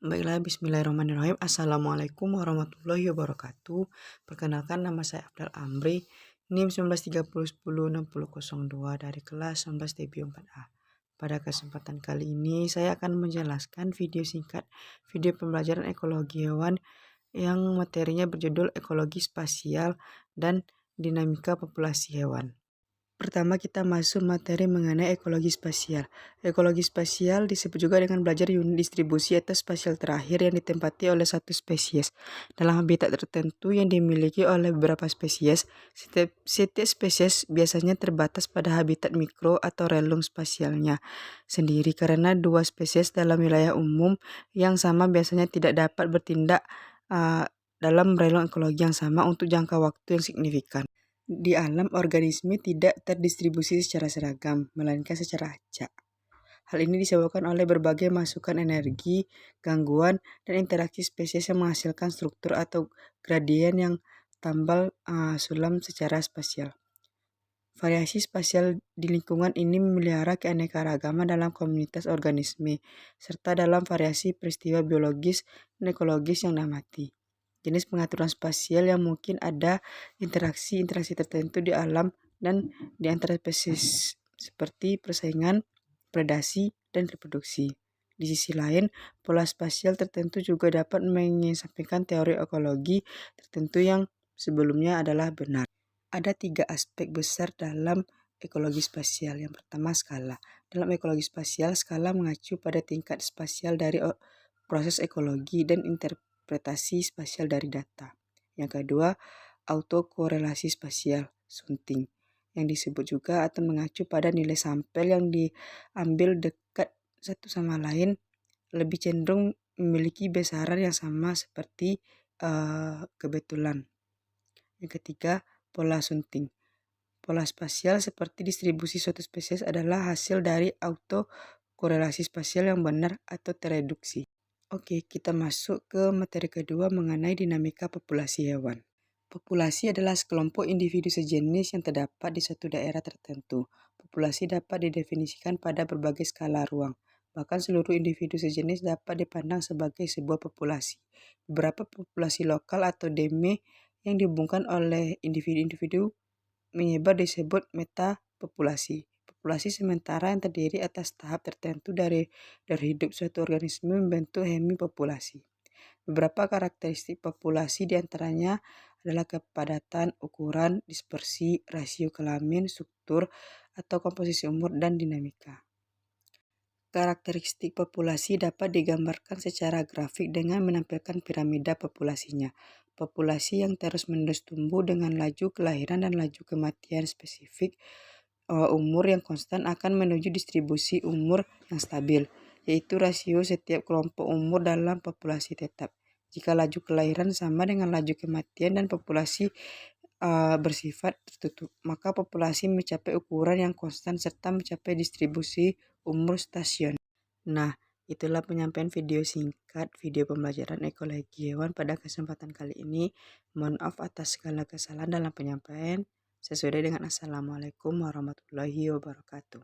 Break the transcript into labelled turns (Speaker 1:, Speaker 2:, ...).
Speaker 1: Baiklah, bismillahirrahmanirrahim. Assalamualaikum warahmatullahi wabarakatuh. Perkenalkan, nama saya Abdal Amri, NIM 1930106002 dari kelas 19 TPO 4A. Pada kesempatan kali ini, saya akan menjelaskan video singkat video pembelajaran ekologi hewan yang materinya berjudul ekologi spasial dan dinamika populasi hewan. Pertama, kita masuk materi mengenai ekologi spasial. Ekologi spasial disebut juga dengan belajar unit distribusi atau spasial terakhir yang ditempati oleh satu spesies dalam habitat tertentu yang dimiliki oleh beberapa spesies. Setiap spesies biasanya terbatas pada habitat mikro atau relung spasialnya sendiri karena dua spesies dalam wilayah umum yang sama biasanya tidak dapat bertindak dalam relung ekologi yang sama untuk jangka waktu yang signifikan. Di alam, organisme tidak terdistribusi secara seragam, melainkan secara acak. Hal ini disebabkan oleh berbagai masukan energi, gangguan, dan interaksi spesies yang menghasilkan struktur atau gradien yang tambal sulam secara spasial. Variasi spasial di lingkungan ini memelihara keanekaragaman dalam komunitas organisme, serta dalam variasi peristiwa biologis dan ekologis yang amati. Jenis pengaturan spasial yang mungkin ada interaksi-interaksi tertentu di alam dan di antara spesies seperti persaingan, predasi, dan reproduksi. Di sisi lain, pola spasial tertentu juga dapat mengesampingkan teori ekologi tertentu yang sebelumnya adalah benar. Ada 3 aspek besar dalam ekologi spasial. Yang pertama, skala. Dalam ekologi spasial, skala mengacu pada tingkat spasial dari proses ekologi dan interpretasi spasial dari data. Yang kedua, autokorelasi spasial, sunting, yang disebut juga atau mengacu pada nilai sampel yang diambil dekat satu sama lain lebih cenderung memiliki besaran yang sama seperti kebetulan. Yang ketiga, pola sunting. Pola spasial seperti distribusi suatu spesies adalah hasil dari autokorelasi spasial yang benar atau tereduksi. Oke, kita masuk ke materi kedua mengenai dinamika populasi hewan. Populasi adalah sekelompok individu sejenis yang terdapat di suatu daerah tertentu. Populasi dapat didefinisikan pada berbagai skala ruang. Bahkan seluruh individu sejenis dapat dipandang sebagai sebuah populasi. Beberapa populasi lokal atau deme yang dihubungkan oleh individu-individu menyebar disebut metapopulasi. Populasi sementara yang terdiri atas tahap tertentu dari hidup suatu organisme membentuk hemipopulasi. Beberapa karakteristik populasi diantaranya adalah kepadatan, ukuran, dispersi, rasio kelamin, struktur atau komposisi umur, dan dinamika. Karakteristik populasi dapat digambarkan secara grafik dengan menampilkan piramida populasinya. Populasi yang terus-menerus tumbuh dengan laju kelahiran dan laju kematian spesifik umur yang konstan akan menuju distribusi umur yang stabil, yaitu rasio setiap kelompok umur dalam populasi tetap. Jika laju kelahiran sama dengan laju kematian dan populasi bersifat tertutup, maka populasi mencapai ukuran yang konstan serta mencapai distribusi umur stasioner. Nah, itulah penyampaian video singkat video pembelajaran ekologi hewan pada kesempatan kali ini. Mohon maaf atas segala kesalahan dalam penyampaian. Sesuai dengan Assalamualaikum warahmatullahi wabarakatuh.